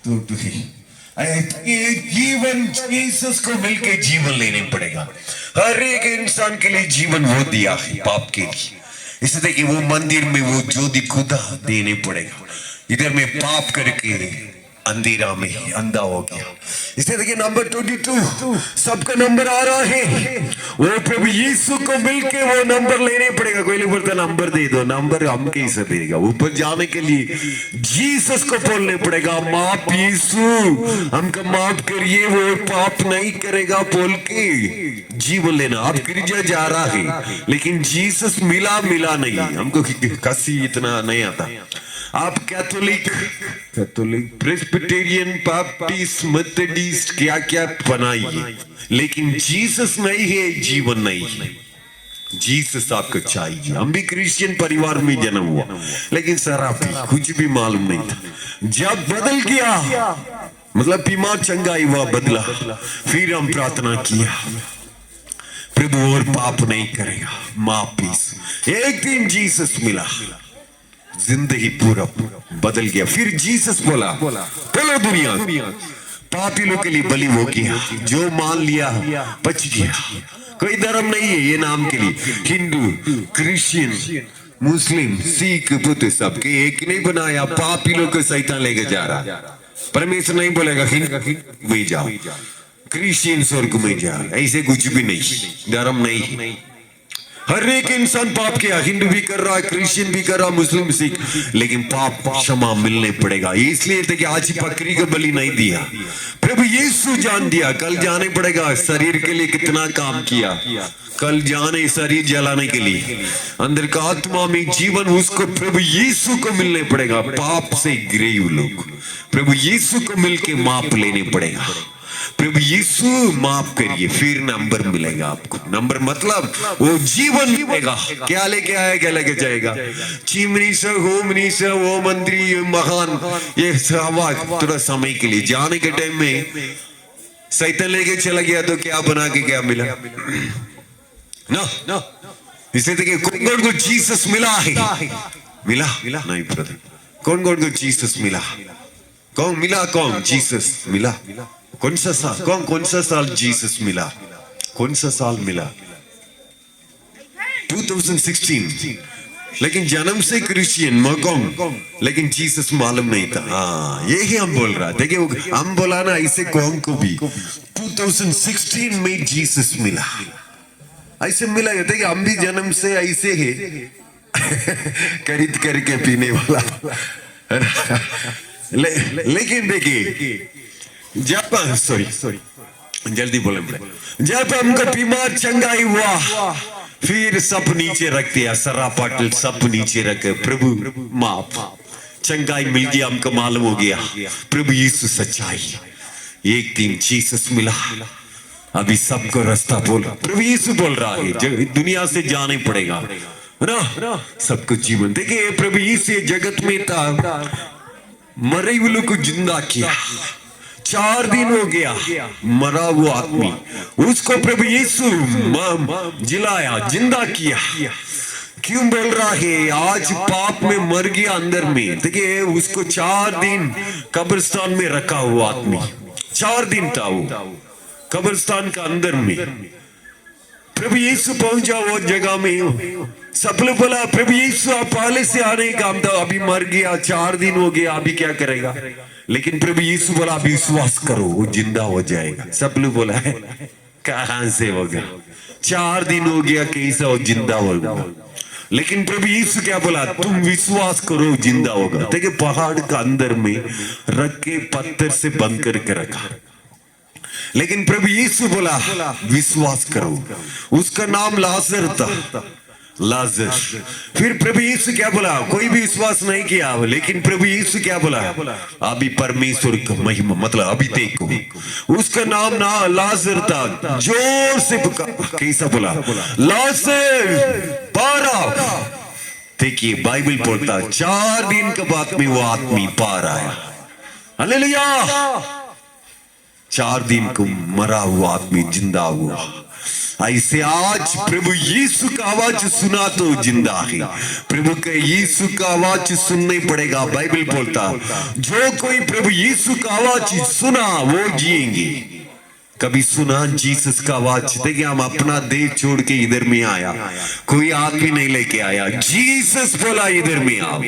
तो ये जीवन जीसस को मिलके जीवन लेने पड़ेगा। हर एक इंसान के लिए जीवन वो दिया है पाप के लिए। इसलिए कि वो मंदिर में वो ज्योति खुदा देने पड़ेगा। इधर में पाप करके अंधेरा में अंधा हो गया। इसलिए देखिए नंबर 22 सबका नंबर आ रहा है। वो प्रभु यीशु को मिलके वो नंबर लेने पड़ेगा। कोई बोलता नंबर दे दो, नंबर हम कैसे देगा? ऊपर जाने के लिए जीसस को बोलने पड़ेगा, माफ यीशु हमको माफ करिए, वो पाप नहीं करेगा बोल के जीवन लेना। आप गिरजा जा रहा है लेकिन जीसस मिला नहीं। हमको कसी इतना नहीं आता। आप कैथोलिक प्रेस्बिटेरियन बैप्टिस्ट मेथोडिस्ट क्या क्या बनाइए, लेकिन जीसस नहीं है, जीवन नहीं है। जीसस आपको चाहिए। हम भी क्रिश्चियन परिवार में जन्म हुआ लेकिन शराबी कुछ भी मालूम नहीं था। जब बदल गया मतलब बीमार चंगाई हुआ बदला, फिर हम प्रार्थना किया प्रभु और पाप नहीं करेगा, माफी। एक दिन जीसस मिला, जिंदगी पूरा बदल गया। फिर जीसस बोला चलो दुनिया पापी लोग के लिए बलि हो गया, जो मान लिया बच गया। कोई धर्म नहीं है ये नाम के लिए। हिंदू, क्रिश्चियन, मुस्लिम, सिख, बुद्ध सबके एक नहीं बनाया। पापी लोग को शैतान लेके जा रहा। परमेश्वर नहीं बोलेगा हिंदू में जाओ, क्रिश्चियन स्वर्ग में जाओ, ऐसे कुछ भी नहीं। धर्म नहीं। हर एक इंसान पाप किया, हिंदू भी कर रहा है, क्रिश्चियन भी कर रहा, मुस्लिम, सिख, लेकिन पाप क्षमा मिलने पड़ेगा। इसलिए कि आज बकरी का बलि नहीं दिया, प्रभु यीशु जान दिया। कल जाने पड़ेगा शरीर के लिए कितना काम किया, कल जाने शरीर जलाने के लिए। अंदर का आत्मा में जीवन उसको प्रभु यीशु को मिलने पड़ेगा। पाप से गिरे हुए लोग प्रभु यीशु को मिलके माप लेने पड़ेगा। प्रभु यीशु माफ करिए, फिर नंबर मिलेगा आपको। नंबर मतलब वो जीवन मिलेगा। क्या लेके आया, क्या लेके जाएगा? चिमनी से, होमनी से, वो मंत्री महान, ये हवा थोड़ा समय के लिए। जाने के टाइम में शैतान लेके चला गया तो क्या बना के क्या मिला? ना इसलिए देखिए कौन को जीसस मिला है? मिला नहीं ब्रदर। कौन को जीसस मिला? कौन मिला? कौन जीसस मिला? कौन सा साल जीसस मिला? कौन सा साल मिला? 2016। लेकिन जन्म से क्रिश्चियन मकौम, लेकिन जीसस मालूम नहीं था। हाँ यही हम बोल रहा। देखिए हम बोला ना ऐसे कौन को भी 2016 में जीसस मिला, ऐसे मिला। देखिए हम भी जन्म से ऐसे है खरीद करके पीने वाला लेकिन देखिए जब सॉरी जल्दी बोले, जब हमको बीमार चंगाई हुआ फिर सब नीचे रख दिया, सरा पाटल सब नीचे रखे। प्रभु माफ, चंगाई मिल गया, हमको मालूम हो गया प्रभु यीशु सच्चाई। एक दिन जीसस मिला, अभी सबको रास्ता बोल प्रभु यीशु बोल रहा है। दुनिया से जाने पड़ेगा ना सबको जीवन। देखिए प्रभु यीशु जगत में था, मरे हुए को जिंदा किया। 4 दिन हो गया मरा हुआ आदमी, उसको प्रभु यीशु जिलाया, जिंदा किया। क्यों बोल रहा है? आज पाप में मर गया अंदर में। देखिए उसको 4 दिन कब्रिस्तान में रखा हुआ आदमी, 4 दिन था वो कब्रिस्तान का अंदर में। प्रभु यीशु पहुंचा वो जगह में। सब लोग बोला प्रभु यीशु आप पहले से आने का काम था, अभी मर गया, 4 दिन हो गया, अभी क्या करेगा? लेकिन प्रभु यीशु बोला अभी विश्वास करो वो जिंदा हो जाएगा। सब लोग बोला है कहां से होगा? 4 दिन हो गया, कैसा हो जिंदा होगा? लेकिन प्रभु यीशु क्या बोला? तुम विश्वास करो जिंदा होगा। देखिए पहाड़ का अंदर में रख के पत्थर से बंद करके रखा, लेकिन प्रभु यीशु बोला विश्वास करो। उसका नाम लाजर था, लाजर। फिर प्रभु यीशु क्या बोला? कोई भी विश्वास नहीं किया, लेकिन प्रभु यीशु क्या बोला? अभी परमेश्वर का महिमा, मतलब अभी देखो। उसका नाम ना लाजर था। जोर से कैसा बोला? लाजर बाहर आओ। देखिए बाइबल बोलता 4 दिन के बाद में वो आदमी बाहर आया। हालेलुया। 4 दिन को मरा हुआ आदमी जिंदा हुआ। ऐसे आज प्रभु यीशु का आवाज सुना तो जिंदा है। प्रभु के यीशु का आवाज सुनना ही पड़ेगा। बाइबल बोलता जो कोई प्रभु यीशु का आवाज सुना वो जिएंगे। कभी सुना जीसस का आवाज? देखिए हम अपना देश छोड़ के इधर में आया, कोई आदमी नहीं लेके आया, जीसस बोला इधर में आओ।